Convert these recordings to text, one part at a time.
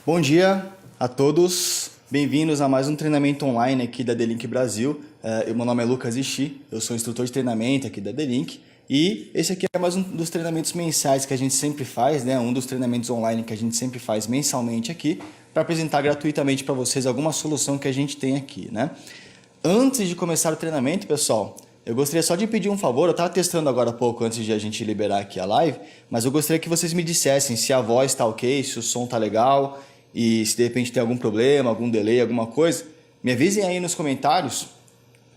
Bom dia a todos, bem-vindos a mais um treinamento online aqui da The-Link Brasil. Meu nome é Lucas Ishii, eu sou instrutor de treinamento aqui da The-Link e esse aqui é mais um dos treinamentos mensais que a gente sempre faz, né? Um dos treinamentos online que a gente sempre faz mensalmente aqui para apresentar gratuitamente para vocês alguma solução que a gente tem aqui, né? Antes de começar o treinamento, pessoal, eu gostaria só de pedir um favor. Eu estava testando agora há pouco antes de a gente liberar aqui a live, mas eu gostaria que vocês me dissessem se a voz está ok, se o som está legal e se de repente tem algum problema, algum delay, alguma coisa. Me avisem aí nos comentários,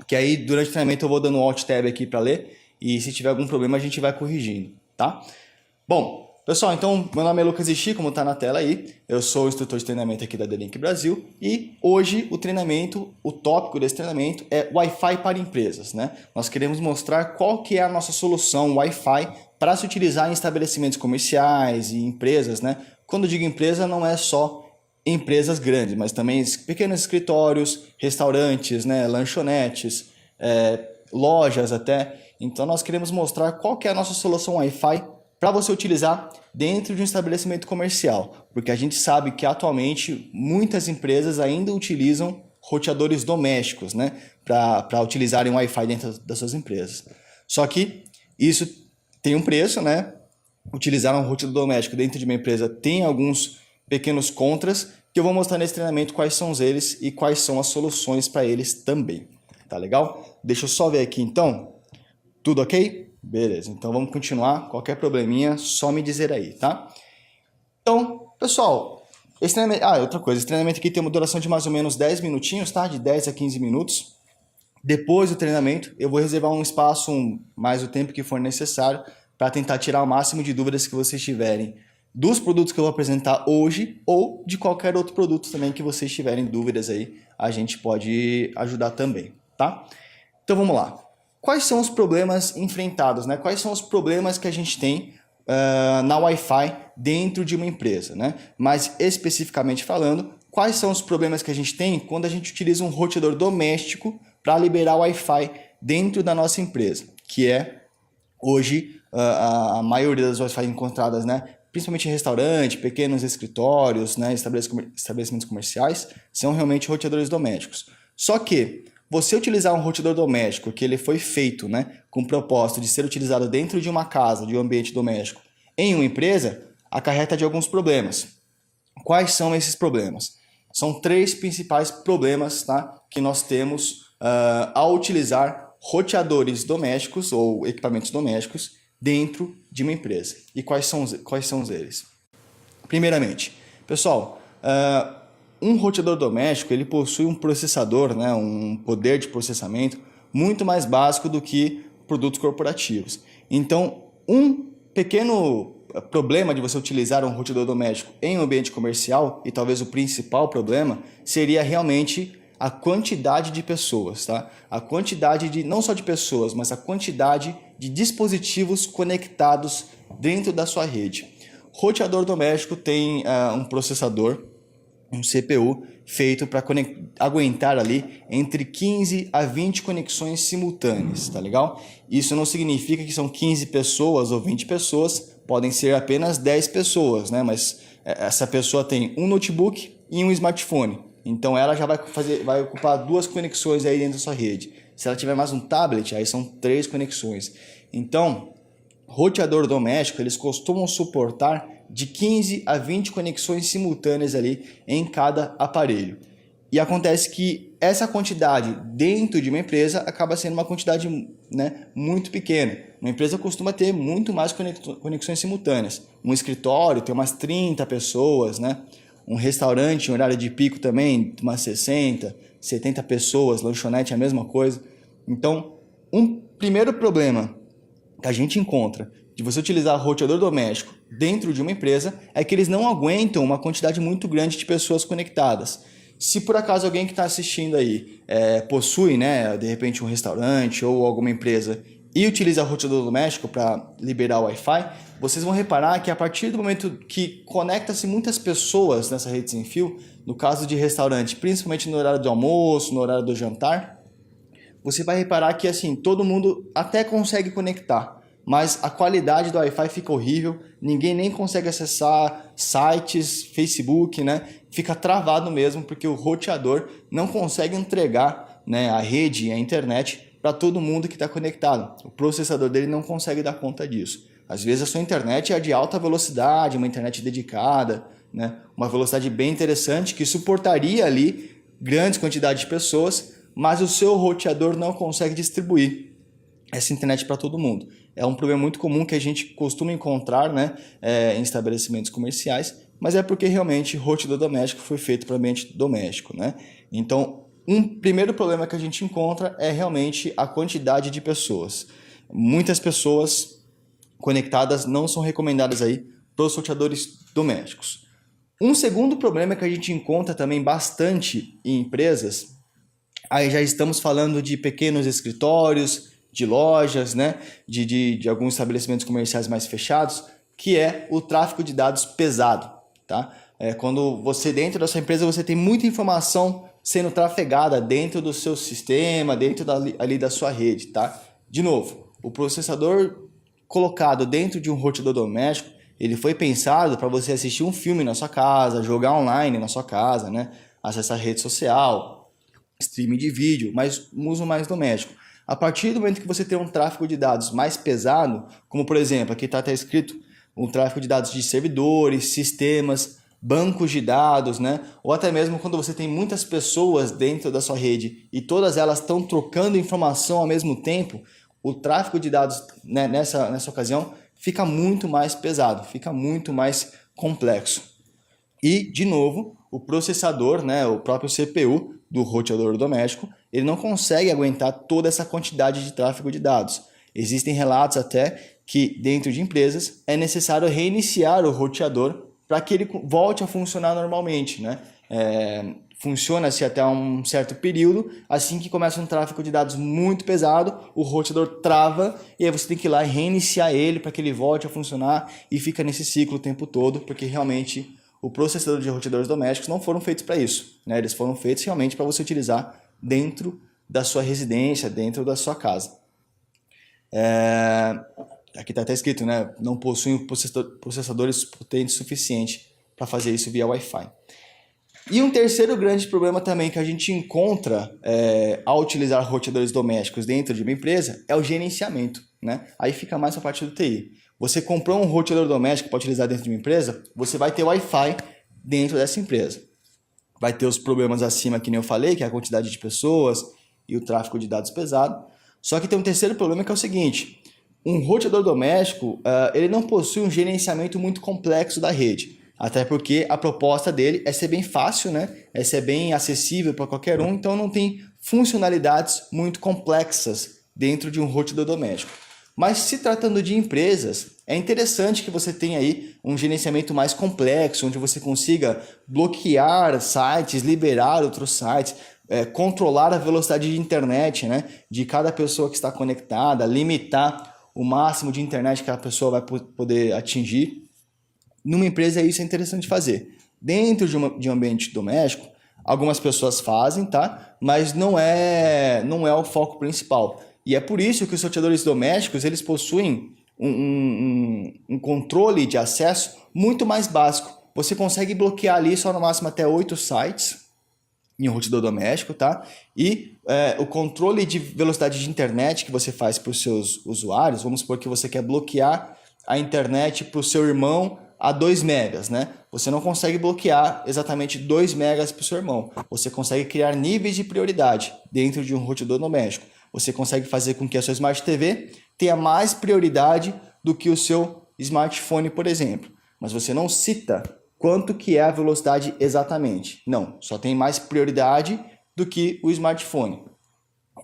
que aí durante o treinamento eu vou dando um Alt Tab aqui para ler e se tiver algum problema a gente vai corrigindo, tá? Bom, pessoal, então meu nome é Lucas Ishii, como está na tela aí, eu sou instrutor de treinamento aqui da The-Link Brasil e hoje o tópico desse treinamento é Wi-Fi para empresas, né? Nós queremos mostrar qual que é a nossa solução Wi-Fi para se utilizar em estabelecimentos comerciais e empresas, né? Quando eu digo empresa, não é só empresas grandes, mas também pequenos escritórios, restaurantes, né? Lanchonetes, lojas até. Então nós queremos mostrar qual que é a nossa solução Wi-Fi para você utilizar dentro de um estabelecimento comercial, porque a gente sabe que atualmente muitas empresas ainda utilizam roteadores domésticos, né, para utilizarem Wi-Fi dentro das suas empresas. Só que isso tem um preço, né? Utilizar um roteador doméstico dentro de uma empresa tem alguns pequenos contras que eu vou mostrar nesse treinamento quais são eles e quais são as soluções para eles também. Tá legal? Deixa eu só ver aqui então. Tudo ok? Beleza, então vamos continuar. Qualquer probleminha, só me dizer aí, tá? Então, pessoal, esse treinamento... outra coisa, esse treinamento aqui tem uma duração de mais ou menos 10 minutinhos, tá? De 10 a 15 minutos. Depois do treinamento, eu vou reservar um espaço, mais o tempo que for necessário, para tentar tirar o máximo de dúvidas que vocês tiverem dos produtos que eu vou apresentar hoje ou de qualquer outro produto também que vocês tiverem dúvidas aí, a gente pode ajudar também, tá? Então vamos lá. Quais são os problemas enfrentados, né? Quais são os problemas que a gente tem na Wi-Fi dentro de uma empresa, né? Mais especificamente falando, quais são os problemas que a gente tem quando a gente utiliza um roteador doméstico para liberar Wi-Fi dentro da nossa empresa, que é hoje a maioria das Wi-Fi encontradas, né? Principalmente em restaurante, pequenos escritórios, né? Estabelecimentos comerciais, são realmente roteadores domésticos. Só que você utilizar um roteador doméstico que ele foi feito, né, com o propósito de ser utilizado dentro de uma casa, de um ambiente doméstico, em uma empresa, acarreta de alguns problemas. Quais são esses problemas? São 3 principais problemas, tá, que nós temos ao utilizar roteadores domésticos ou equipamentos domésticos dentro de uma empresa. E quais são eles? Primeiramente, pessoal, um roteador doméstico ele possui um processador, né, um poder de processamento muito mais básico do que produtos corporativos. Então, um pequeno problema de você utilizar um roteador doméstico em um ambiente comercial, e talvez o principal problema, seria realmente a quantidade de pessoas, tá? A quantidade de, não só de pessoas, mas a quantidade de dispositivos conectados dentro da sua rede. Roteador doméstico tem um processador, um CPU feito para aguentar ali entre 15 a 20 conexões simultâneas, tá legal? Isso não significa que são 15 pessoas ou 20 pessoas, podem ser apenas 10 pessoas, né? Mas essa pessoa tem um notebook e um smartphone, então ela já vai ocupar 2 conexões aí dentro da sua rede. Se ela tiver mais um tablet, aí são 3 conexões. Então, roteador doméstico, eles costumam suportar de 15 a 20 conexões simultâneas ali em cada aparelho. E acontece que essa quantidade dentro de uma empresa acaba sendo uma quantidade, né, muito pequena. Uma empresa costuma ter muito mais conexões simultâneas. Um escritório tem umas 30 pessoas, né? Um restaurante em horário de pico também, umas 60, 70 pessoas, lanchonete é a mesma coisa. Então, um primeiro problema que a gente encontra de você utilizar roteador doméstico dentro de uma empresa é que eles não aguentam uma quantidade muito grande de pessoas conectadas. Se por acaso alguém que está assistindo aí possui, né, de repente um restaurante ou alguma empresa e utiliza roteador doméstico para liberar o Wi-Fi, vocês vão reparar que a partir do momento que conecta-se muitas pessoas nessa rede sem fio, no caso de restaurante, principalmente no horário do almoço, no horário do jantar, você vai reparar que assim todo mundo até consegue conectar, mas a qualidade do Wi-Fi fica horrível, ninguém nem consegue acessar sites, Facebook, né? Fica travado mesmo porque o roteador não consegue entregar, né, a rede, a internet para todo mundo que está conectado. O processador dele não consegue dar conta disso. Às vezes a sua internet é de alta velocidade, uma internet dedicada, né? Uma velocidade bem interessante que suportaria ali grandes quantidades de pessoas, mas o seu roteador não consegue distribuir essa internet para todo mundo. É um problema muito comum que a gente costuma encontrar, né, em estabelecimentos comerciais, mas é porque realmente o roteador doméstico foi feito para ambiente doméstico, né? Então, um primeiro problema que a gente encontra é realmente a quantidade de pessoas. Muitas pessoas conectadas não são recomendadas aí para os roteadores domésticos. Um segundo problema que a gente encontra também bastante em empresas, aí já estamos falando de pequenos escritórios, de lojas, né, de alguns estabelecimentos comerciais mais fechados, que é o tráfego de dados pesado, tá? Quando você, dentro da sua empresa, você tem muita informação sendo trafegada dentro do seu sistema, dentro ali da sua rede, tá? De novo, o processador colocado dentro de um roteador doméstico, ele foi pensado para você assistir um filme na sua casa, jogar online na sua casa, né? Acessar rede social, streaming de vídeo, mas um uso mais doméstico. A partir do momento que você tem um tráfego de dados mais pesado, como por exemplo, aqui está até escrito um tráfego de dados de servidores, sistemas, bancos de dados, né? Ou até mesmo quando você tem muitas pessoas dentro da sua rede e todas elas estão trocando informação ao mesmo tempo, o tráfego de dados, né, nessa ocasião fica muito mais pesado, fica muito mais complexo. E, de novo, o processador, né, o próprio CPU do roteador doméstico, ele não consegue aguentar toda essa quantidade de tráfego de dados. Existem relatos até que dentro de empresas é necessário reiniciar o roteador para que ele volte a funcionar normalmente, né? Funciona-se até um certo período, assim que começa um tráfego de dados muito pesado, o roteador trava e aí você tem que ir lá e reiniciar ele para que ele volte a funcionar e fica nesse ciclo o tempo todo, porque realmente o processador de roteadores domésticos não foram feitos para isso, né? Eles foram feitos realmente para você utilizar dentro da sua residência, dentro da sua casa. Aqui está até escrito, né? Não possuem processadores potentes o suficiente para fazer isso via Wi-Fi. E um terceiro grande problema também que a gente encontra ao utilizar roteadores domésticos dentro de uma empresa é o gerenciamento, né? Aí fica mais a parte do TI. Você comprou um roteador doméstico para utilizar dentro de uma empresa, você vai ter Wi-Fi dentro dessa empresa. Vai ter os problemas acima que nem eu falei, que é a quantidade de pessoas e o tráfego de dados pesado. Só que tem um terceiro problema que é o seguinte, um roteador doméstico ele não possui um gerenciamento muito complexo da rede. Até porque a proposta dele é ser bem fácil, né? É ser bem acessível para qualquer um, então não tem funcionalidades muito complexas dentro de um roteador doméstico. Mas se tratando de empresas, é interessante que você tenha aí um gerenciamento mais complexo, onde você consiga bloquear sites, liberar outros sites, controlar a velocidade de internet, né, de cada pessoa que está conectada, limitar o máximo de internet que a pessoa vai poder atingir. Numa empresa isso é interessante fazer. Dentro de um ambiente doméstico, algumas pessoas fazem, tá? Mas não é o foco principal. E é por isso que os roteadores domésticos eles possuem um controle de acesso muito mais básico. Você consegue bloquear ali só no máximo até 8 sites em um roteador doméstico, tá? E o controle de velocidade de internet que você faz para os seus usuários, vamos supor que você quer bloquear a internet para o seu irmão a 2 megas, né? Você não consegue bloquear exatamente 2 megas para o seu irmão. Você consegue criar níveis de prioridade dentro de um roteador doméstico. Você consegue fazer com que a sua Smart TV tenha mais prioridade do que o seu smartphone, por exemplo. Mas você não cita quanto que é a velocidade exatamente. Não, só tem mais prioridade do que o smartphone.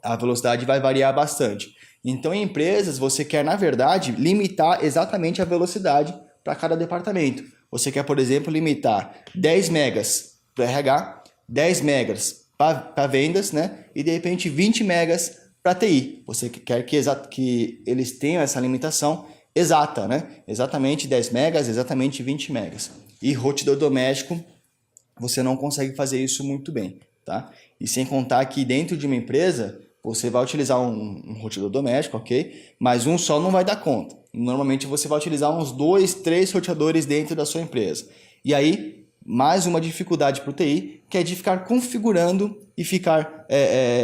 A velocidade vai variar bastante. Então, em empresas, você quer, na verdade, limitar exatamente a velocidade para cada departamento. Você quer, por exemplo, limitar 10 megas para RH, 10 megas para vendas, né? E, de repente, 20 megas para TI. Você quer que eles tenham essa limitação exata, né? Exatamente 10 megas, exatamente 20 megas. E roteador doméstico, você não consegue fazer isso muito bem, tá? E sem contar que dentro de uma empresa, você vai utilizar um roteador doméstico, ok? Mas um só não vai dar conta. Normalmente você vai utilizar uns 2, 3 roteadores dentro da sua empresa. E aí, mais uma dificuldade para o TI, que é de ficar configurando e ficar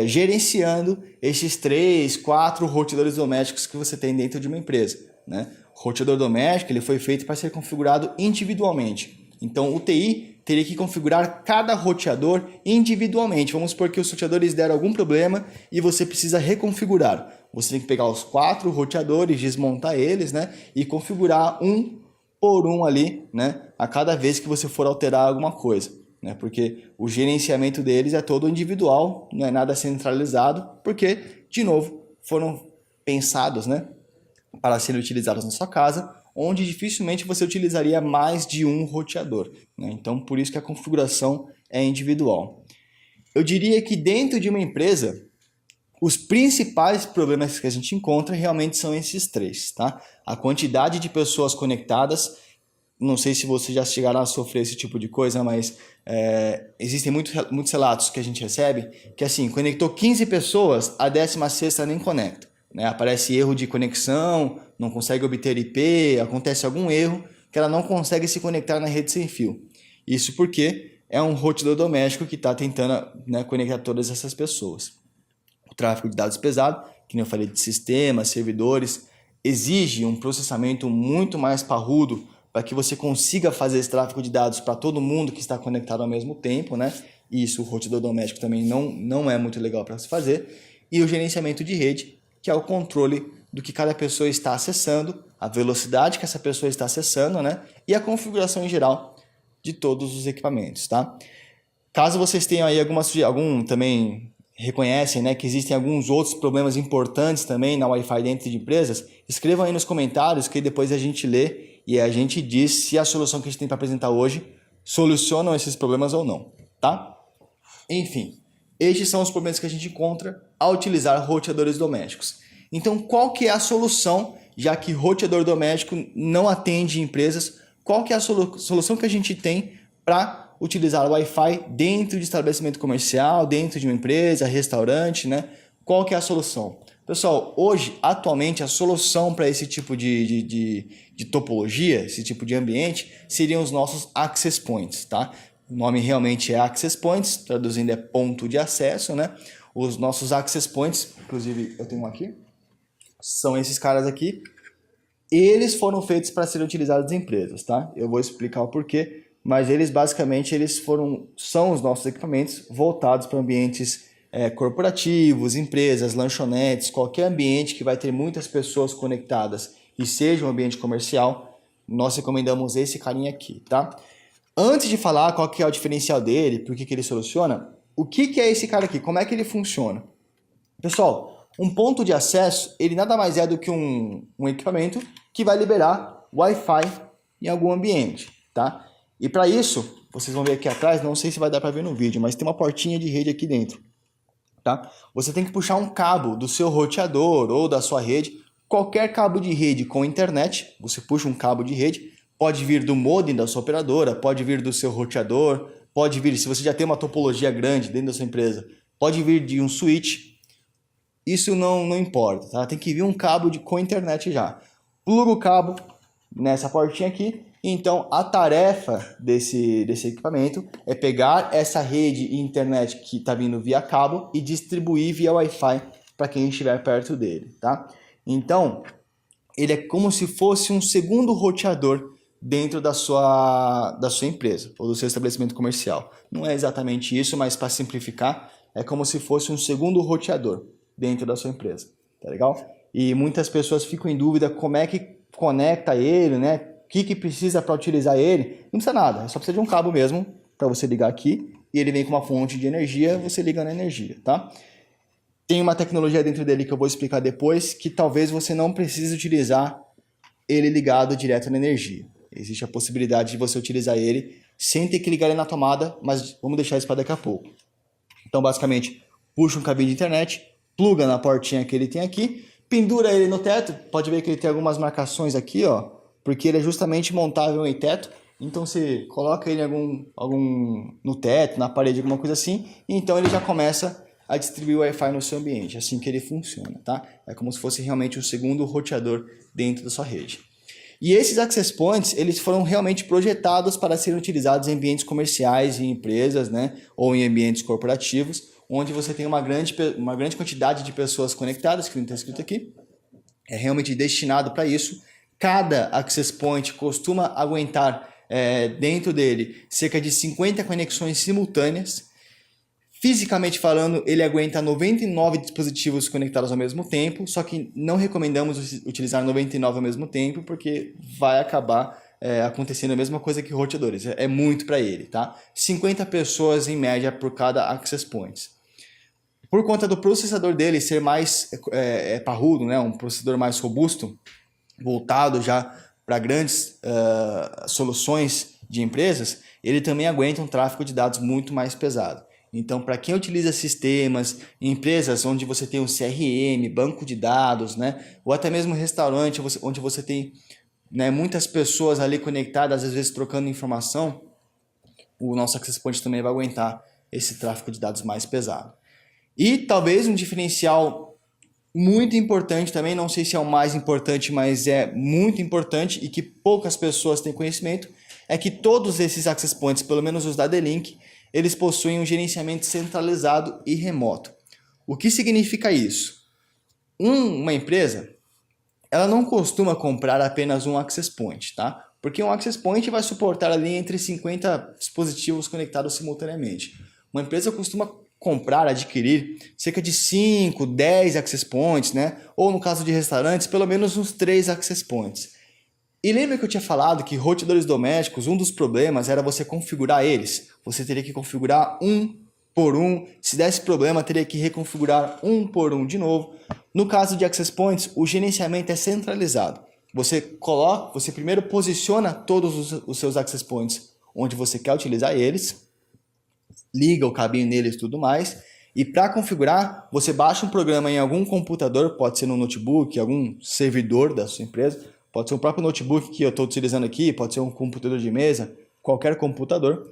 gerenciando esses 3, 4 roteadores domésticos que você tem dentro de uma empresa, né? O roteador doméstico ele foi feito para ser configurado individualmente. Então, o TI teria que configurar cada roteador individualmente. Vamos supor que os roteadores deram algum problema e você precisa reconfigurar. Você tem que pegar os 4 roteadores, desmontar eles, né, e configurar um por um ali, né, a cada vez que você for alterar alguma coisa, né, porque o gerenciamento deles é todo individual, não é nada centralizado, porque, de novo, foram pensados, né, para serem utilizados na sua casa, onde dificilmente você utilizaria mais de um roteador, né? Então, por isso que a configuração é individual. Eu diria que dentro de uma empresa, os principais problemas que a gente encontra realmente são esses 3, tá? A quantidade de pessoas conectadas, não sei se vocês já chegaram a sofrer esse tipo de coisa, mas existem muitos relatos que a gente recebe, que assim, conectou 15 pessoas, a 16ª nem conecta. Né? Aparece erro de conexão, não consegue obter IP, acontece algum erro que ela não consegue se conectar na rede sem fio. Isso porque é um roteador doméstico que está tentando, né, conectar todas essas pessoas. O tráfego de dados pesado, que nem eu falei de sistemas, servidores, exige um processamento muito mais parrudo para que você consiga fazer esse tráfego de dados para todo mundo que está conectado ao mesmo tempo, né? E isso o roteador doméstico também não é muito legal para se fazer. E o gerenciamento de rede, que é o controle do que cada pessoa está acessando, a velocidade que essa pessoa está acessando, né? E a configuração em geral de todos os equipamentos, tá? Caso vocês tenham aí algum também reconhecem, né, que existem alguns outros problemas importantes também na Wi-Fi dentro de empresas, escrevam aí nos comentários que depois a gente lê e a gente diz se a solução que a gente tem para apresentar hoje solucionam esses problemas ou não, tá? Enfim, estes são os problemas que a gente encontra ao utilizar roteadores domésticos. Então, qual que é a solução, já que roteador doméstico não atende empresas, qual que é a solução que a gente tem para utilizar o Wi-Fi dentro de estabelecimento comercial, dentro de uma empresa, restaurante, né? Qual que é a solução? Pessoal, hoje, atualmente, a solução para esse tipo de topologia, esse tipo de ambiente, seriam os nossos access points, tá? O nome realmente é access points, traduzindo é ponto de acesso, né? Os nossos access points, inclusive eu tenho um aqui, são esses caras aqui. Eles foram feitos para serem utilizados em empresas, tá? Eu vou explicar o porquê, mas eles basicamente são os nossos equipamentos voltados para ambientes corporativos, empresas, lanchonetes, qualquer ambiente que vai ter muitas pessoas conectadas e seja um ambiente comercial, nós recomendamos esse carinha aqui, tá? Antes de falar qual que é o diferencial dele, por que ele soluciona, o que é esse cara aqui? Como é que ele funciona? Pessoal, um ponto de acesso, ele nada mais é do que um equipamento que vai liberar Wi-Fi em algum ambiente, tá? E para isso, vocês vão ver aqui atrás, não sei se vai dar para ver no vídeo, mas tem uma portinha de rede aqui dentro, tá? Você tem que puxar um cabo do seu roteador ou da sua rede, qualquer cabo de rede com internet, você puxa um cabo de rede, pode vir do modem da sua operadora, pode vir do seu roteador, pode vir, se você já tem uma topologia grande dentro da sua empresa, pode vir de um switch. Isso não importa, tá? Tem que vir um cabo com internet já. Pluga o cabo nessa portinha aqui. Então, a tarefa desse equipamento é pegar essa rede e internet que está vindo via cabo e distribuir via Wi-Fi para quem estiver perto dele, tá? Então, ele é como se fosse um segundo roteador dentro da sua empresa ou do seu estabelecimento comercial. Não é exatamente isso, mas para simplificar, é como se fosse um segundo roteador dentro da sua empresa, tá legal? E muitas pessoas ficam em dúvida como é que conecta ele, né? O que precisa para utilizar ele? Não precisa nada, só precisa de um cabo mesmo para você ligar aqui e ele vem com uma fonte de energia, você liga na energia, tá? Tem uma tecnologia dentro dele que eu vou explicar depois que talvez você não precise utilizar ele ligado direto na energia. Existe a possibilidade de você utilizar ele sem ter que ligar ele na tomada, mas vamos deixar isso para daqui a pouco. Então, basicamente, puxa um cabinho de internet, pluga na portinha que ele tem aqui, pendura ele no teto, pode ver que ele tem algumas marcações aqui, ó, porque ele é justamente montável em teto, então você coloca ele no teto, na parede, alguma coisa assim, e então ele já começa a distribuir o Wi-Fi no seu ambiente. É assim que ele funciona, tá? É como se fosse realmente um segundo roteador dentro da sua rede. E esses access points, eles foram realmente projetados para serem utilizados em ambientes comerciais, em empresas, né? Ou em ambientes corporativos, onde você tem uma grande quantidade de pessoas conectadas, que não está escrito aqui. É realmente destinado para isso. Cada access point costuma aguentar dentro dele cerca de 50 conexões simultâneas. Fisicamente falando, ele aguenta 99 dispositivos conectados ao mesmo tempo, só que não recomendamos utilizar 99 ao mesmo tempo, porque vai acabar acontecendo a mesma coisa que roteadores. É muito para ele, tá? 50 pessoas em média por cada access point. Por conta do processador dele ser mais parrudo, né? Um processador mais robusto, voltado já para grandes soluções de empresas, ele também aguenta um tráfego de dados muito mais pesado. Então, para quem utiliza sistemas, empresas onde você tem um CRM, banco de dados, né? Ou até mesmo restaurante onde você tem, né, muitas pessoas ali conectadas, às vezes trocando informação, o nosso access point também vai aguentar esse tráfego de dados mais pesado. E talvez um diferencial muito importante também, não sei se é o mais importante, mas é muito importante e que poucas pessoas têm conhecimento, é que todos esses access points, pelo menos os da D-Link, eles possuem um gerenciamento centralizado e remoto. O que significa isso? Uma empresa, ela não costuma comprar apenas um access point, tá? Porque um access point vai suportar ali entre 50 dispositivos conectados simultaneamente. Uma empresa costuma comprar, adquirir cerca de 5, 10 access points, né? Ou no caso de restaurantes, pelo menos uns 3 access points. E lembra que eu tinha falado que roteadores domésticos, um dos problemas era você configurar eles. Você teria que configurar um por um. Se desse problema, teria que reconfigurar um por um de novo. No caso de access points, o gerenciamento é centralizado. Você primeiro posiciona todos os seus access points onde você quer utilizar eles, liga o cabinho neles e tudo mais. E para configurar, você baixa um programa em algum computador, pode ser no notebook, algum servidor da sua empresa, pode ser o próprio notebook que eu estou utilizando aqui, pode ser um computador de mesa, qualquer computador.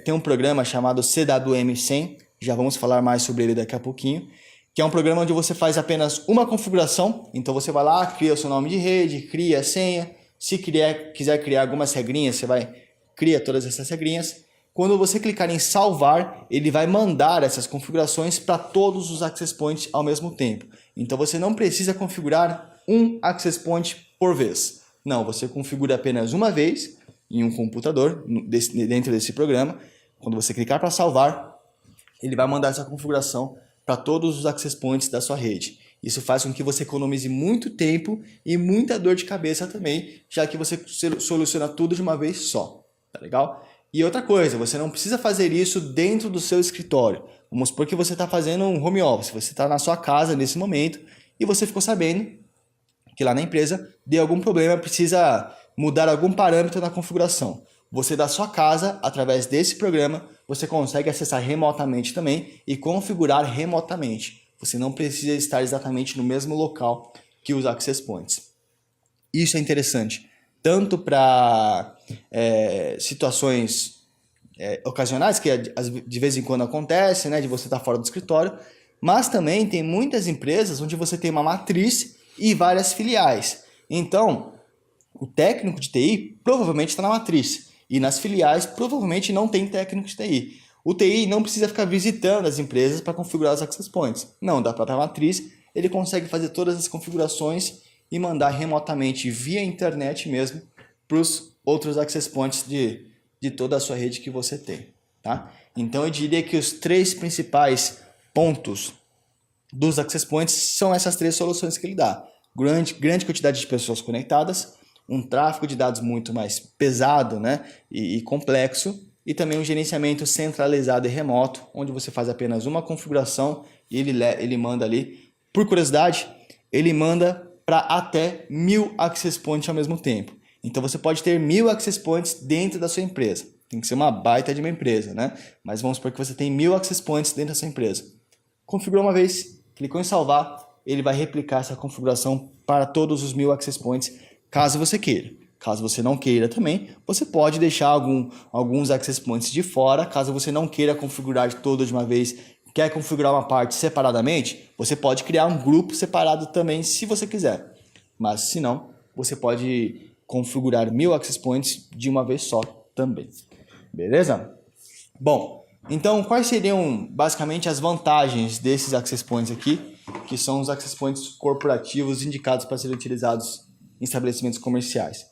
Tem um programa chamado CWM100, já vamos falar mais sobre ele daqui a pouquinho, que é um programa onde você faz apenas uma configuração. Então você vai lá, cria o seu nome de rede, cria a senha. Se quiser criar algumas regrinhas, você cria todas essas regrinhas. Quando você clicar em salvar, ele vai mandar essas configurações para todos os access points ao mesmo tempo. Então você não precisa configurar um access point por vez. Não, você configura apenas uma vez em um computador, dentro desse programa. Quando você clicar para salvar, ele vai mandar essa configuração para todos os access points da sua rede. Isso faz com que você economize muito tempo e muita dor de cabeça também, já que você soluciona tudo de uma vez só. Tá legal? E outra coisa, você não precisa fazer isso dentro do seu escritório. Vamos supor que você está fazendo um home office, você está na sua casa nesse momento e você ficou sabendo que lá na empresa deu algum problema, precisa mudar algum parâmetro na configuração. Você da sua casa, através desse programa, você consegue acessar remotamente também e configurar remotamente. Você não precisa estar exatamente no mesmo local que os access points. Isso é interessante, tanto para situações ocasionais, que de vez em quando acontece, né, de você estar fora do escritório, mas também tem muitas empresas onde você tem uma matriz e várias filiais. Então, o técnico de TI provavelmente está na matriz e nas filiais provavelmente não tem técnico de TI. O TI não precisa ficar visitando as empresas para configurar os access points. Não, da própria matriz ele consegue fazer todas as configurações e mandar remotamente via internet mesmo para os outros access points de toda a sua rede que você tem. Tá? Então eu diria que os 3 principais pontos dos access points são essas 3 soluções que ele dá. Grande quantidade de pessoas conectadas, um tráfego de dados muito mais pesado, né, e complexo, e também um gerenciamento centralizado e remoto, onde você faz apenas uma configuração e ele manda ali. Por curiosidade, ele manda para até 1000 access points ao mesmo tempo. Então você pode ter 1000 access points dentro da sua empresa. Tem que ser uma baita de uma empresa, né? Mas vamos supor que você tem 1000 access points dentro da sua empresa. Configurou uma vez, clicou em salvar, ele vai replicar essa configuração para todos os 1000 access points, caso você queira. Caso você não queira também, você pode deixar alguns access points de fora, caso você não queira configurar todos de uma vez, quer configurar uma parte separadamente, você pode criar um grupo separado também se você quiser. Mas se não, você pode configurar 1000 access points de uma vez só também. Beleza? Bom, então quais seriam basicamente as vantagens desses access points aqui, que são os access points corporativos indicados para serem utilizados em estabelecimentos comerciais?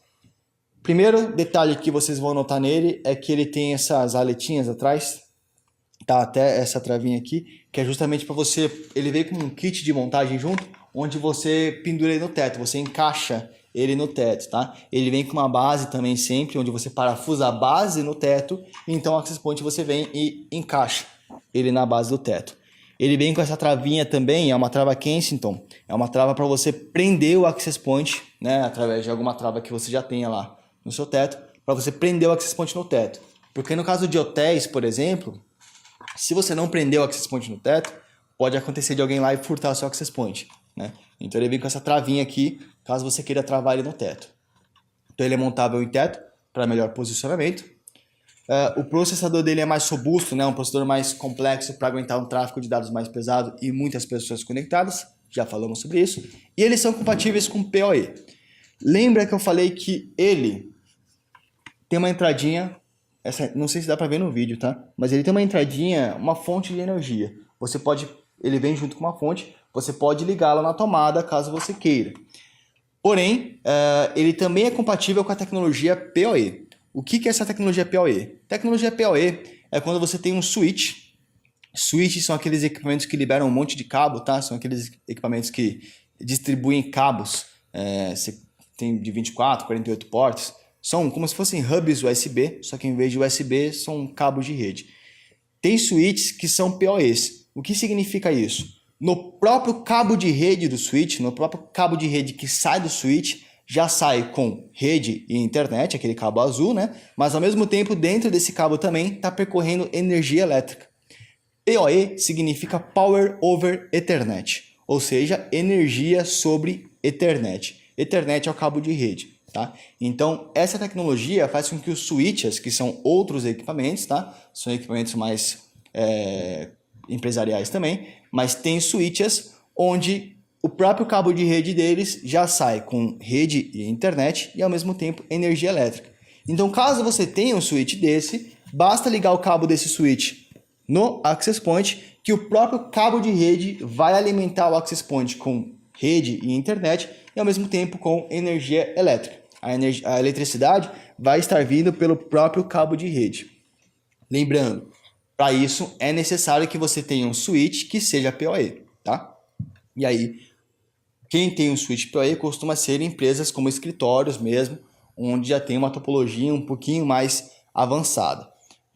Primeiro detalhe que vocês vão notar nele é que ele tem essas aletinhas atrás, tá? Até essa travinha aqui, que é justamente para você, ele vem com um kit de montagem junto, onde você pendura ele no teto, você encaixa ele no teto, tá? Ele vem com uma base também sempre, onde você parafusa a base no teto, então o access point você vem e encaixa ele na base do teto. Ele vem com essa travinha também, é uma trava Kensington, é uma trava para você prender o access point, né, através de alguma trava que você já tenha lá no seu teto, para você prender o access point no teto. Porque no caso de hotéis, por exemplo, se você não prender o access point no teto, pode acontecer de alguém lá e furtar o seu access point, né? Então ele vem com essa travinha aqui, caso você queira travar ele no teto. Então ele é montável em teto, para melhor posicionamento. O processador dele é mais robusto, né? Um processador mais complexo para aguentar um tráfego de dados mais pesado e muitas pessoas conectadas. Já falamos sobre isso. E eles são compatíveis com PoE. Lembra que eu falei que ele tem uma entradinha, não sei se dá para ver no vídeo, tá? Mas ele tem uma entradinha, uma fonte de energia. Ele vem junto com uma fonte, você pode ligá-la na tomada caso você queira. Porém, ele também é compatível com a tecnologia PoE. O que é essa tecnologia PoE? Tecnologia PoE é quando você tem um switch. Switches são aqueles equipamentos que liberam um monte de cabo, tá? São aqueles equipamentos que distribuem cabos. Você tem de 24, 48 portas. São como se fossem hubs USB, só que em vez de USB são cabos de rede. Tem switches que são PoEs. O que significa isso? No próprio cabo de rede do switch, no próprio cabo de rede que sai do switch, já sai com rede e internet, aquele cabo azul, né? Mas ao mesmo tempo, dentro desse cabo também está percorrendo energia elétrica. PoE significa Power over Ethernet, ou seja, energia sobre Ethernet. Ethernet é o cabo de rede, tá? Então, essa tecnologia faz com que os switches, que são outros equipamentos, tá? São equipamentos mais empresariais também, mas tem switches onde o próprio cabo de rede deles já sai com rede e internet e ao mesmo tempo energia elétrica. Então, caso você tenha um switch desse, basta ligar o cabo desse switch no access point, que o próprio cabo de rede vai alimentar o access point com rede e internet e ao mesmo tempo com energia elétrica. A eletricidade vai estar vindo pelo próprio cabo de rede. Lembrando, para isso é necessário que você tenha um switch que seja PoE, tá? E aí, quem tem um switch PoE costuma ser empresas como escritórios mesmo, onde já tem uma topologia um pouquinho mais avançada.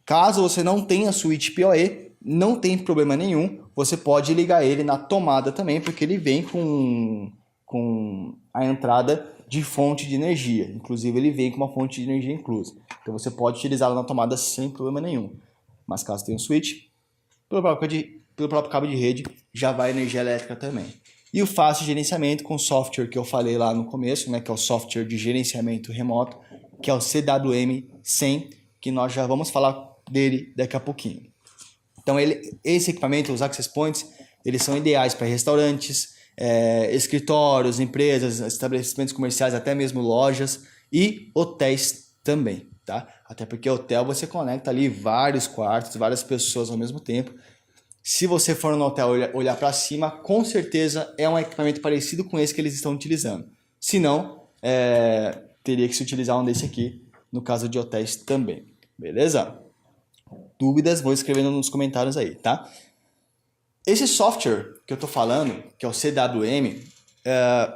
Caso você não tenha switch PoE, não tem problema nenhum, você pode ligar ele na tomada também, porque ele vem com a entrada de fonte de energia. Inclusive ele vem com uma fonte de energia inclusa. Então você pode utilizá-lo na tomada sem problema nenhum. Mas caso tenha um switch, pelo próprio cabo de rede, já vai energia elétrica também. E o fácil gerenciamento com o software que eu falei lá no começo, né, que é o software de gerenciamento remoto, que é o CWM100, que nós já vamos falar dele daqui a pouquinho. Então esse equipamento, os access points, eles são ideais para restaurantes, escritórios, empresas, estabelecimentos comerciais, até mesmo lojas e hotéis também, tá? Até porque hotel você conecta ali vários quartos, várias pessoas ao mesmo tempo. Se você for no hotel olhar para cima, com certeza é um equipamento parecido com esse que eles estão utilizando. Se não, teria que se utilizar um desse aqui, no caso de hotéis também. Beleza? Dúvidas, vou escrevendo nos comentários aí, tá? Esse software que eu tô falando, que é o CWM,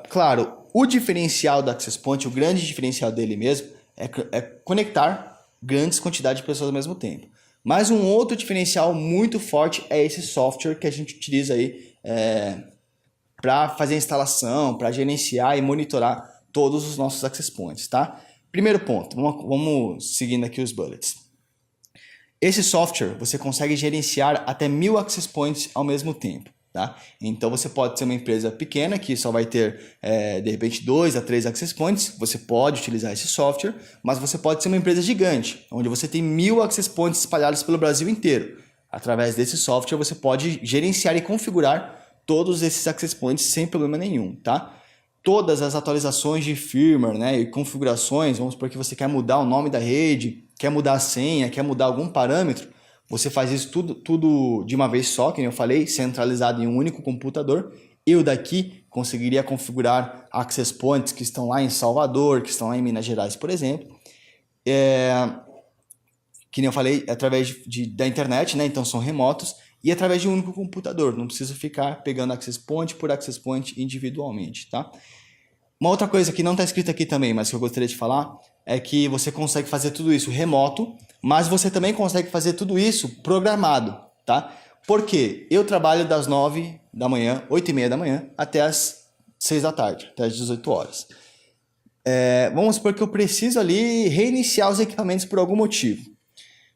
claro, o diferencial do Access Point, o grande diferencial dele mesmo, é conectar grandes quantidades de pessoas ao mesmo tempo. Mas um outro diferencial muito forte é esse software que a gente utiliza aí para fazer a instalação, para gerenciar e monitorar todos os nossos Access Points, tá? Primeiro ponto, vamos seguindo aqui os bullets. Esse software, você consegue gerenciar até 1000 access points ao mesmo tempo, tá? Então, você pode ser uma empresa pequena que só vai ter, de repente, 2 a 3 access points. Você pode utilizar esse software, mas você pode ser uma empresa gigante, onde você tem 1000 access points espalhados pelo Brasil inteiro. Através desse software você pode gerenciar e configurar todos esses access points sem problema nenhum, tá? Todas as atualizações de firmware, né, e configurações, vamos supor que você quer mudar o nome da rede, quer mudar a senha, quer mudar algum parâmetro, você faz isso tudo de uma vez só, como eu falei, centralizado em um único computador. Eu daqui conseguiria configurar access points que estão lá em Salvador, que estão lá em Minas Gerais, por exemplo. Que nem eu falei, através da internet, né? Então são remotos, e através de um único computador. Não preciso ficar pegando access point por access point individualmente, tá? Uma outra coisa que não está escrita aqui também, mas que eu gostaria de falar, é que você consegue fazer tudo isso remoto, mas você também consegue fazer tudo isso programado, tá? Por quê? Eu trabalho das 9 da manhã, 8h30 da manhã, até as 6 da tarde, até as 18 horas. Vamos supor que eu preciso ali reiniciar os equipamentos por algum motivo.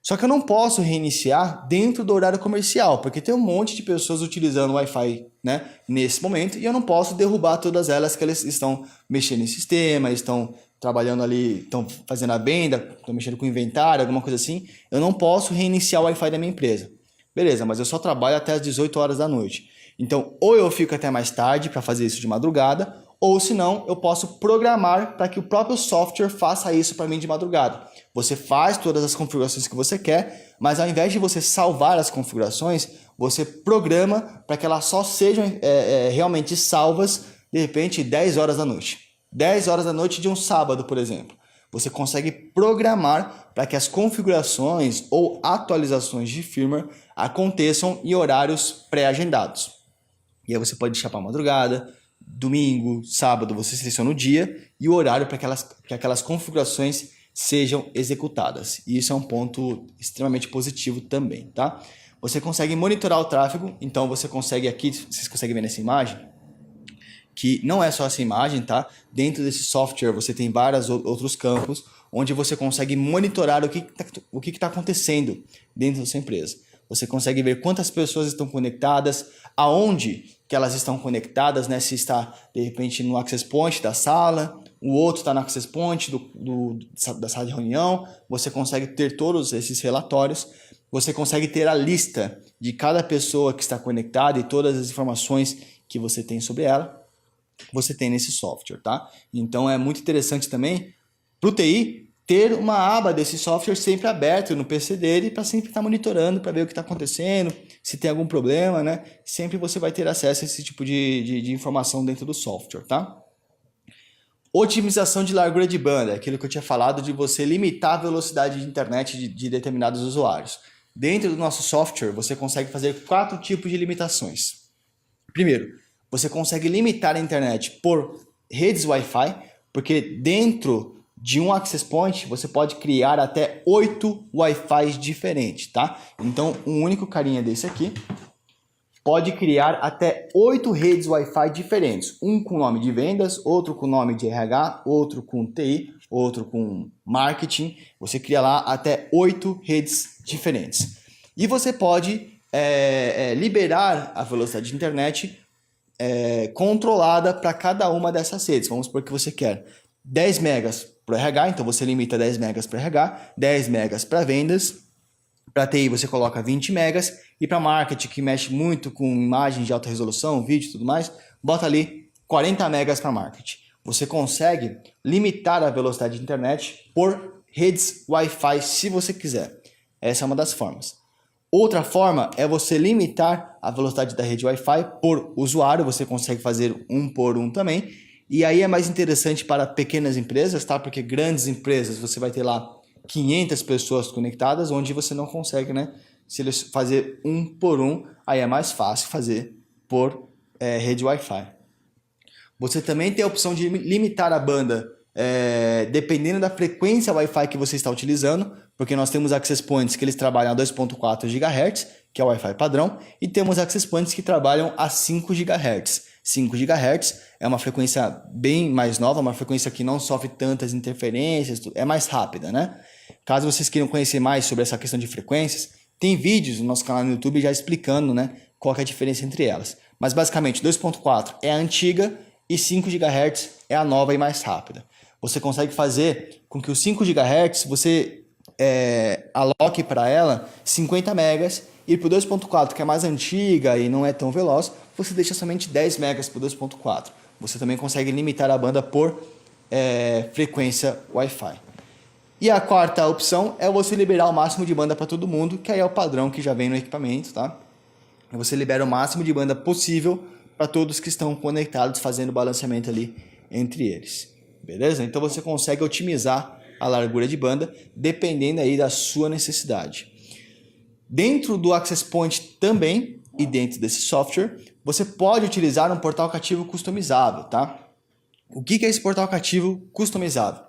Só que eu não posso reiniciar dentro do horário comercial, porque tem um monte de pessoas utilizando o Wi-Fi, né, nesse momento, e eu não posso derrubar todas elas que elas estão mexendo em sistema, estão trabalhando ali, estão fazendo a venda, estão mexendo com inventário, alguma coisa assim. Eu não posso reiniciar o Wi-Fi da minha empresa. Beleza, mas eu só trabalho até as 18 horas da noite. Então, ou eu fico até mais tarde para fazer isso de madrugada, ou se não, eu posso programar para que o próprio software faça isso para mim de madrugada. Você faz todas as configurações que você quer, mas ao invés de você salvar as configurações, você programa para que elas só sejam realmente salvas, de repente, 10 horas da noite. 10 horas da noite de um sábado, por exemplo. Você consegue programar para que as configurações ou atualizações de firmware aconteçam em horários pré-agendados. E aí você pode deixar para madrugada, domingo, sábado, você seleciona o dia e o horário para que aquelas configurações sejam executadas. E isso é um ponto extremamente positivo também, tá? Você consegue monitorar o tráfego, então você consegue aqui, vocês conseguem ver nessa imagem, que não é só essa imagem, tá? Dentro desse software você tem vários outros campos onde você consegue monitorar o que está acontecendo dentro da sua empresa. Você consegue ver quantas pessoas estão conectadas, aonde que elas estão conectadas, né? Se está, de repente, no access point da sala, o outro está no access point da sala de reunião. Você consegue ter todos esses relatórios. Você consegue ter a lista de cada pessoa que está conectada e todas as informações que você tem sobre ela. Você tem nesse software, tá? Então é muito interessante também para o TI ter uma aba desse software sempre aberta no PC dele para sempre estar monitorando, para ver o que está acontecendo, se tem algum problema, né? Sempre você vai ter acesso a esse tipo de informação dentro do software, tá? Otimização de largura de banda, aquilo que eu tinha falado de você limitar a velocidade de internet de determinados usuários. Dentro do nosso software, você consegue fazer 4 tipos de limitações. Primeiro, você consegue limitar a internet por redes Wi-Fi, porque dentro de um access point você pode criar até 8 Wi-Fi diferentes, tá? Então, um único carinha desse aqui pode criar até 8 redes Wi-Fi diferentes. Um com nome de vendas, outro com nome de RH, outro com TI, outro com marketing. Você cria lá até 8 redes diferentes. E você pode liberar a velocidade de internet controlada para cada uma dessas redes. Vamos supor que você quer 10 megas para RH, então você limita 10 megas para RH, 10 megas para vendas, para TI você coloca 20 megas e para marketing, que mexe muito com imagens de alta resolução, vídeo e tudo mais, bota ali 40 megas para marketing. Você consegue limitar a velocidade de internet por redes Wi-Fi se você quiser. Essa é uma das formas. Outra forma é você limitar a velocidade da rede Wi-Fi por usuário, você consegue fazer um por um também. E aí é mais interessante para pequenas empresas, tá? Porque grandes empresas você vai ter lá 500 pessoas conectadas, onde você não consegue, né? Se eles fazer um por um, aí é mais fácil fazer por rede Wi-Fi. Você também tem a opção de limitar a banda dependendo da frequência Wi-Fi que você está utilizando, porque nós temos access points que eles trabalham a 2.4 GHz, que é o Wi-Fi padrão, e temos access points que trabalham a 5 GHz. 5 GHz é uma frequência bem mais nova, uma frequência que não sofre tantas interferências, é mais rápida, né? Caso vocês queiram conhecer mais sobre essa questão de frequências, tem vídeos no nosso canal no YouTube já explicando, né, qual que é a diferença entre elas. Mas basicamente 2.4 é a antiga e 5 GHz é a nova e mais rápida. Você consegue fazer com que os 5 GHz você aloque para ela 50 megas ir para o 2.4, que é mais antiga e não é tão veloz, você deixa somente 10 megas para o 2.4. Você também consegue limitar a banda por frequência Wi-Fi. E a quarta opção é você liberar o máximo de banda para todo mundo, que aí é o padrão que já vem no equipamento, tá? Você libera o máximo de banda possível para todos que estão conectados, fazendo o balanceamento ali entre eles. Beleza? Então você consegue otimizar a largura de banda dependendo aí da sua necessidade. Dentro do Access Point também, e dentro desse software, você pode utilizar um portal cativo customizável, tá? O que é esse portal cativo customizável?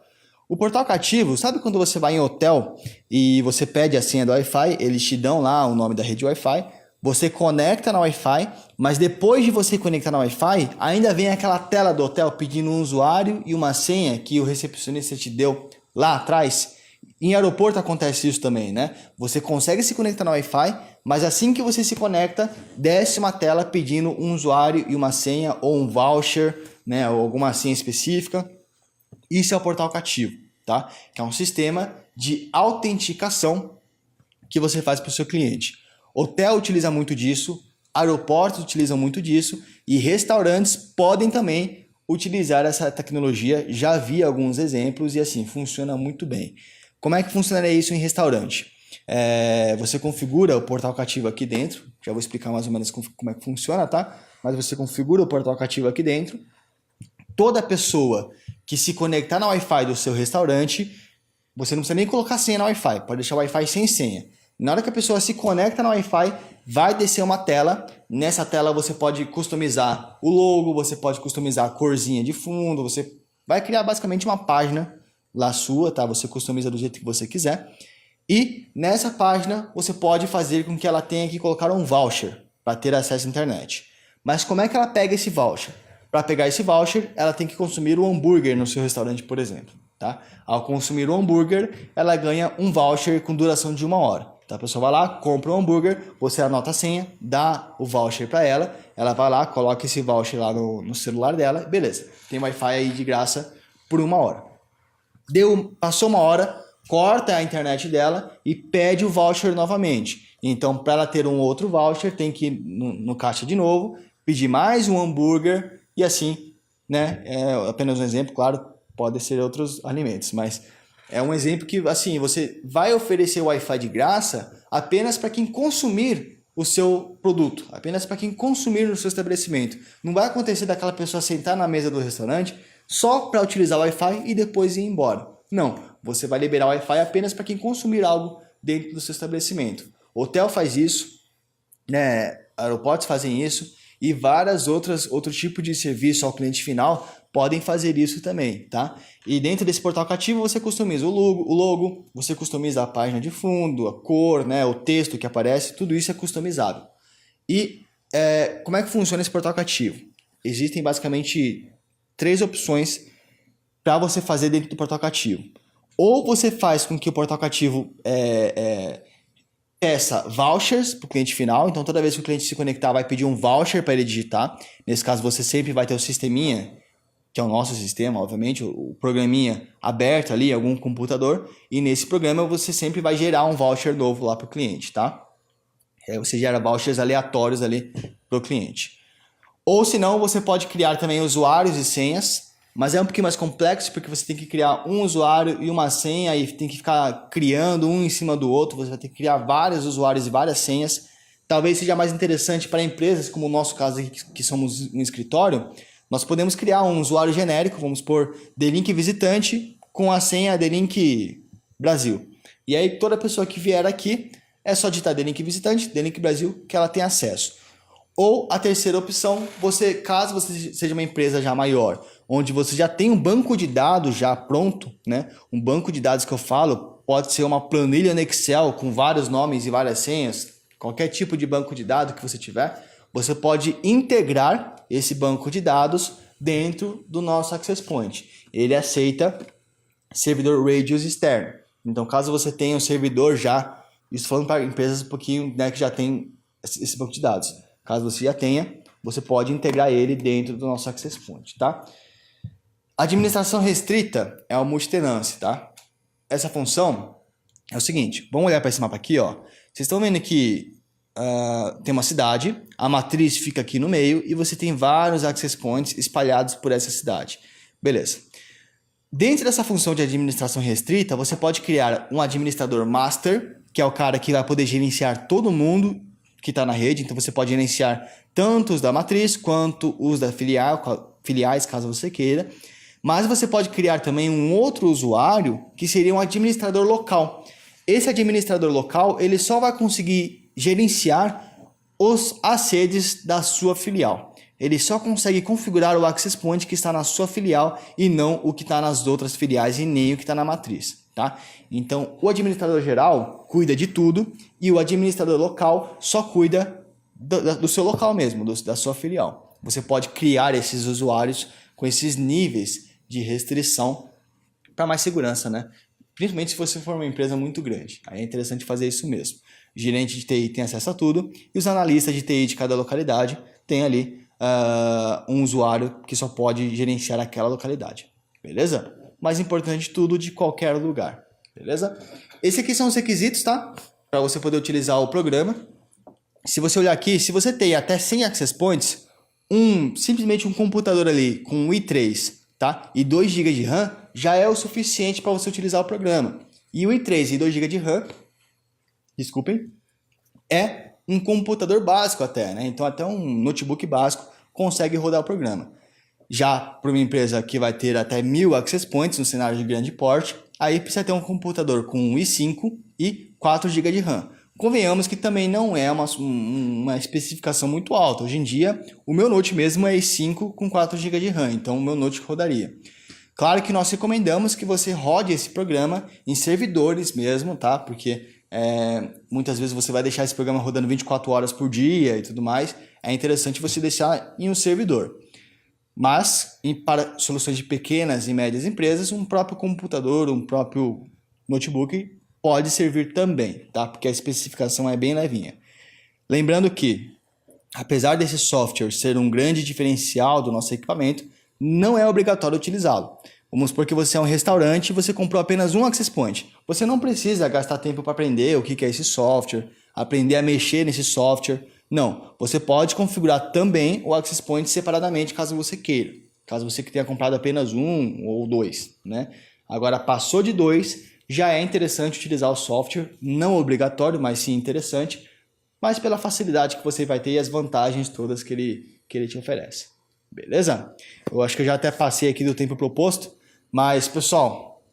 O portal cativo, sabe quando você vai em hotel e você pede a senha do Wi-Fi, eles te dão lá o nome da rede Wi-Fi, você conecta na Wi-Fi, mas depois de você conectar na Wi-Fi, ainda vem aquela tela do hotel pedindo um usuário e uma senha que o recepcionista te deu lá atrás. Em aeroporto acontece isso também, né? Você consegue se conectar na Wi-Fi, mas assim que você se conecta, desce uma tela pedindo um usuário e uma senha ou um voucher, né? Ou alguma senha específica. Isso é o portal cativo, tá? Que é um sistema de autenticação que você faz para o seu cliente. Hotel utiliza muito disso, aeroportos utilizam muito disso e restaurantes podem também utilizar essa tecnologia. Já vi alguns exemplos e assim, funciona muito bem. Como é que funcionaria isso em restaurante? Você configura o portal cativo aqui dentro, já vou explicar mais ou menos como é que funciona, tá? Mas você configura o portal cativo aqui dentro. Toda pessoa que se conectar na Wi-Fi do seu restaurante, você não precisa nem colocar senha na Wi-Fi, pode deixar o Wi-Fi sem senha. Na hora que a pessoa se conecta na Wi-Fi, vai descer uma tela. Nessa tela você pode customizar o logo, você pode customizar a corzinha de fundo, você vai criar basicamente uma página lá sua, tá? Você customiza do jeito que você quiser. E nessa página você pode fazer com que ela tenha que colocar um voucher para ter acesso à internet. Mas como é que ela pega esse voucher? Para pegar esse voucher, ela tem que consumir um hambúrguer no seu restaurante, por exemplo. Tá? Ao consumir o hambúrguer, ela ganha um voucher com duração de 1 hora. Então a pessoa vai lá, compra um hambúrguer, você anota a senha, dá o voucher para ela, ela vai lá, coloca esse voucher lá no celular dela, beleza. Tem Wi-Fi aí de graça por 1 hora. Passou 1 hora, corta a internet dela e pede o voucher novamente. Então, para ela ter um outro voucher, tem que ir no caixa de novo, pedir mais um hambúrguer e assim, né? É apenas um exemplo, claro, pode ser outros alimentos, mas é um exemplo que, assim, você vai oferecer o Wi-Fi de graça apenas para quem consumir o seu produto, apenas para quem consumir no seu estabelecimento. Não vai acontecer daquela pessoa sentar na mesa do restaurante só para utilizar o Wi-Fi e depois ir embora. Não, você vai liberar o Wi-Fi apenas para quem consumir algo dentro do seu estabelecimento. O hotel faz isso, né? Aeroportos fazem isso e outros tipos de serviço ao cliente final podem fazer isso também, tá? E dentro desse portal cativo você customiza o logo, você customiza a página de fundo, a cor, né? O texto que aparece, tudo isso é customizável. E como é que funciona esse portal cativo? Existem basicamente 3 opções para você fazer dentro do portal cativo. Ou você faz com que o portal cativo peça vouchers para o cliente final, então toda vez que o cliente se conectar vai pedir um voucher para ele digitar. Nesse caso você sempre vai ter o sisteminha, que é o nosso sistema, obviamente, o programinha aberto ali em algum computador, e nesse programa você sempre vai gerar um voucher novo lá para o cliente, tá? Você gera vouchers aleatórios ali para o cliente. Ou se não, você pode criar também usuários e senhas, mas é um pouquinho mais complexo porque você tem que criar um usuário e uma senha e tem que ficar criando um em cima do outro, você vai ter que criar vários usuários e várias senhas. Talvez seja mais interessante para empresas, como o nosso caso aqui, que somos um escritório, nós podemos criar um usuário genérico, vamos pôr D-Link visitante com a senha D-Link Brasil. E aí toda pessoa que vier aqui é só digitar D-Link visitante, D-Link Brasil, que ela tem acesso. Ou a terceira opção, caso você seja uma empresa já maior, onde você já tem um banco de dados já pronto, né? Um banco de dados que eu falo pode ser uma planilha no Excel com vários nomes e várias senhas, qualquer tipo de banco de dados que você tiver, você pode integrar esse banco de dados dentro do nosso Access Point. Ele aceita servidor Radius externo. Então, caso você tenha um servidor já, isso falando para empresas um pouquinho, né, que já tem esse banco de dados. Caso você já tenha, você pode integrar ele dentro do nosso Access Point, tá? Administração restrita é o multitenancy, tá? Essa função é o seguinte, vamos olhar para esse mapa aqui, ó. Vocês estão vendo que tem uma cidade, a matriz fica aqui no meio e você tem vários access points espalhados por essa cidade. Beleza. Dentro dessa função de administração restrita, você pode criar um administrador master, que é o cara que vai poder gerenciar todo mundo que está na rede. Então você pode gerenciar tanto os da matriz quanto os da filiais, caso você queira. Mas você pode criar também um outro usuário que seria um administrador local. Esse administrador local ele só vai conseguir gerenciar as redes da sua filial. Ele só consegue configurar o access point que está na sua filial e não o que está nas outras filiais e nem o que está na matriz. Tá? Então, o administrador geral cuida de tudo e o administrador local só cuida do seu local mesmo, da sua filial. Você pode criar esses usuários com esses níveis de restrição para mais segurança, né? Principalmente se você for uma empresa muito grande. Aí é interessante fazer isso mesmo. O gerente de TI tem acesso a tudo e os analistas de TI de cada localidade têm ali um usuário que só pode gerenciar aquela localidade. Beleza? Mais importante de tudo, de qualquer lugar. Beleza? Esses aqui são os requisitos, tá? Para você poder utilizar o programa. Se você olhar aqui, se você tem até 100 access points, simplesmente um computador ali com um i3, tá? E 2 GB de RAM já é o suficiente para você utilizar o programa. E o i3 e 2 GB de RAM, desculpem, é um computador básico até, né? Então até um notebook básico consegue rodar o programa. Já para uma empresa que vai ter até 1000 access points no cenário de grande porte, aí precisa ter um computador com um i5 e 4 GB de RAM. Convenhamos que também não é uma especificação muito alta. Hoje em dia, o meu Note mesmo é i5 com 4 GB de RAM, então o meu Note rodaria. Claro que nós recomendamos que você rode esse programa em servidores mesmo, tá? Porque muitas vezes você vai deixar esse programa rodando 24 horas por dia e tudo mais. É interessante você deixar em um servidor. Mas, para soluções de pequenas e médias empresas, um próprio computador, um próprio notebook pode servir também, tá? Porque a especificação é bem levinha. Lembrando que, apesar desse software ser um grande diferencial do nosso equipamento, não é obrigatório utilizá-lo. Vamos supor que você é um restaurante e você comprou apenas um access point. Você não precisa gastar tempo para aprender o que é esse software, aprender a mexer nesse software. Não, você pode configurar também o access point separadamente caso você queira. Caso você tenha comprado apenas um ou dois, né? Agora, passou de 2, já é interessante utilizar o software. Não obrigatório, mas sim interessante. Mas pela facilidade que você vai ter e as vantagens todas que ele te oferece. Beleza? Eu acho que eu já até passei aqui do tempo proposto. Mas, pessoal,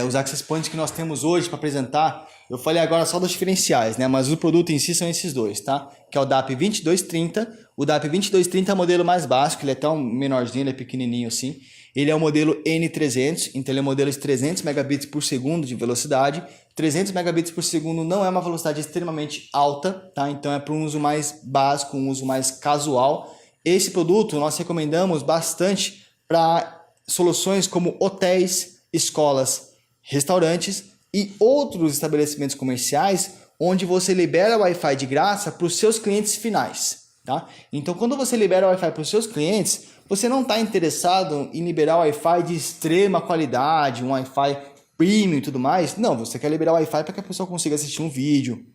os access points que nós temos hoje para apresentar, eu falei agora só dos diferenciais, né? Mas o produto em si são esses dois, tá? Que é o DAP 2230. O DAP 2230 é o modelo mais básico, ele é tão menorzinho, ele é pequenininho assim. Ele é o modelo N300, então ele é um modelo de 300 megabits por segundo de velocidade. 300 megabits por segundo não é uma velocidade extremamente alta, tá? Então é para um uso mais básico, um uso mais casual. Esse produto nós recomendamos bastante para soluções como hotéis, escolas, restaurantes e outros estabelecimentos comerciais onde você libera o Wi-Fi de graça para os seus clientes finais. Tá? Então, quando você libera o Wi-Fi para os seus clientes, você não está interessado em liberar o Wi-Fi de extrema qualidade, um Wi-Fi premium e tudo mais. Não, você quer liberar o Wi-Fi para que a pessoa consiga assistir um vídeo,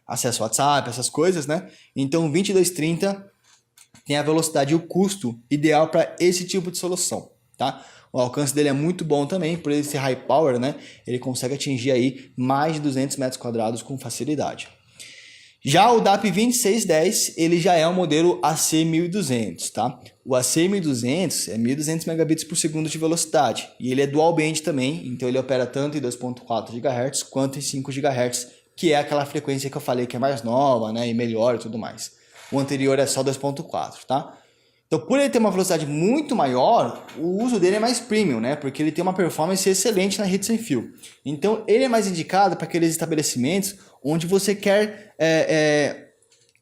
acesso ao WhatsApp, essas coisas, né? Então, o 2230 tem a velocidade e o custo ideal para esse tipo de solução. Tá? O alcance dele é muito bom também, por ele ser high power, né? Ele consegue atingir aí mais de 200 metros quadrados com facilidade. Já o DAP 2610, ele já é um modelo AC1200, tá? O AC1200 é 1200 megabits por segundo de velocidade e ele é dual band também, então ele opera tanto em 2.4 GHz quanto em 5 GHz, que é aquela frequência que eu falei que é mais nova, né? E melhor e tudo mais. O anterior é só 2.4, tá? Então, por ele ter uma velocidade muito maior, o uso dele é mais premium, né? Porque ele tem uma performance excelente na rede sem fio. Então, ele é mais indicado para aqueles estabelecimentos onde você quer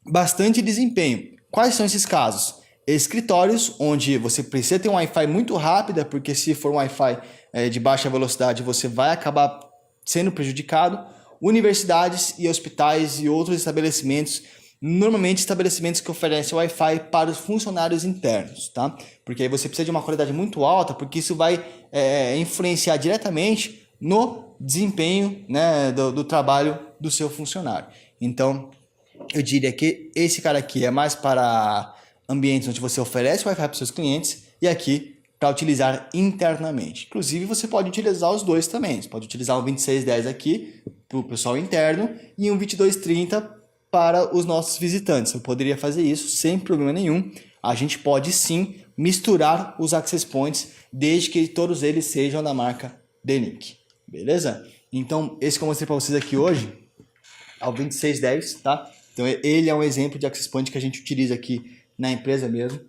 bastante desempenho. Quais são esses casos? Escritórios, onde você precisa ter um Wi-Fi muito rápido, porque se for um Wi-Fi de baixa velocidade, você vai acabar sendo prejudicado. Universidades e hospitais e outros estabelecimentos, normalmente estabelecimentos que oferecem Wi-Fi para os funcionários internos, tá? Porque aí você precisa de uma qualidade muito alta, porque isso vai influenciar diretamente no desempenho, né, do trabalho do seu funcionário. Então, eu diria que esse cara aqui é mais para ambientes onde você oferece Wi-Fi para os seus clientes e aqui para utilizar internamente. Inclusive, você pode utilizar os dois também. Você pode utilizar o 2610 aqui para o pessoal interno e um 2230 para os nossos visitantes. Eu poderia fazer isso sem problema nenhum. A gente pode sim misturar os access points desde que todos eles sejam da marca D-Link. Beleza? Então, esse que eu mostrei para vocês aqui hoje é o 2610, tá? Então, ele é um exemplo de access point que a gente utiliza aqui na empresa mesmo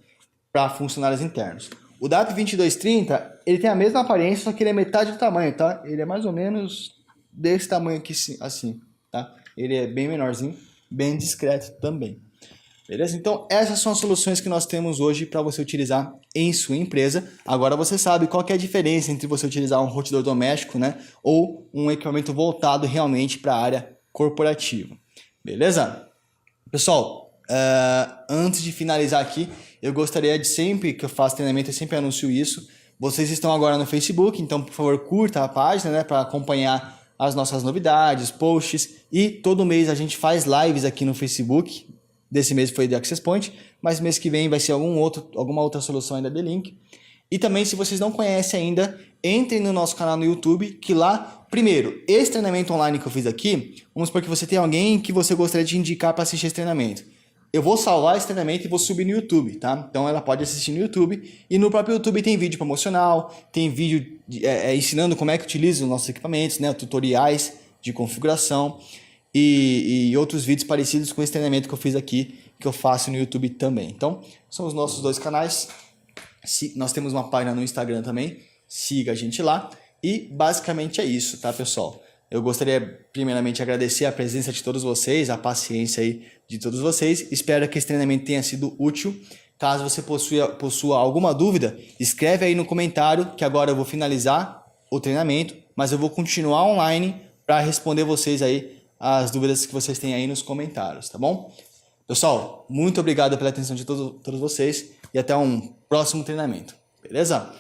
para funcionários internos. O DAP 2230, ele tem a mesma aparência, só que ele é metade do tamanho, tá? Ele é mais ou menos desse tamanho aqui, assim, tá? Ele é bem menorzinho, bem discreto também. Beleza? Então, essas são as soluções que nós temos hoje para você utilizar em sua empresa. Agora você sabe qual que é a diferença entre você utilizar um roteador doméstico, né, ou um equipamento voltado realmente para a área corporativa. Beleza? Pessoal, antes de finalizar aqui, eu gostaria de sempre que eu faço treinamento, eu sempre anuncio isso. Vocês estão agora no Facebook, então, por favor, curta a página, né, para acompanhar as nossas novidades, posts. E todo mês a gente faz lives aqui no Facebook. Desse mês foi de Access Point, mas mês que vem vai ser alguma outra solução ainda de link. E também, se vocês não conhecem ainda, entrem no nosso canal no YouTube, que lá, primeiro, esse treinamento online que eu fiz aqui, vamos supor que você tem alguém que você gostaria de indicar para assistir esse treinamento. Eu vou salvar esse treinamento e vou subir no YouTube, tá? Então ela pode assistir no YouTube. E no próprio YouTube tem vídeo promocional, tem vídeo ensinando como é que utiliza os nossos equipamentos, né? Tutoriais de configuração. E outros vídeos parecidos com esse treinamento que eu fiz aqui, que eu faço no YouTube também. Então, são os nossos dois canais. Nós temos uma página no Instagram também, siga a gente lá. E basicamente é isso, tá, pessoal? Eu gostaria primeiramente de agradecer a presença de todos vocês, a paciência aí de todos vocês. Espero que esse treinamento tenha sido útil. Caso você possua alguma dúvida, escreve aí no comentário, que agora eu vou finalizar o treinamento, mas eu vou continuar online para responder vocês aí as dúvidas que vocês têm aí nos comentários, tá bom? Pessoal, muito obrigado pela atenção de todos vocês e até um próximo treinamento, beleza?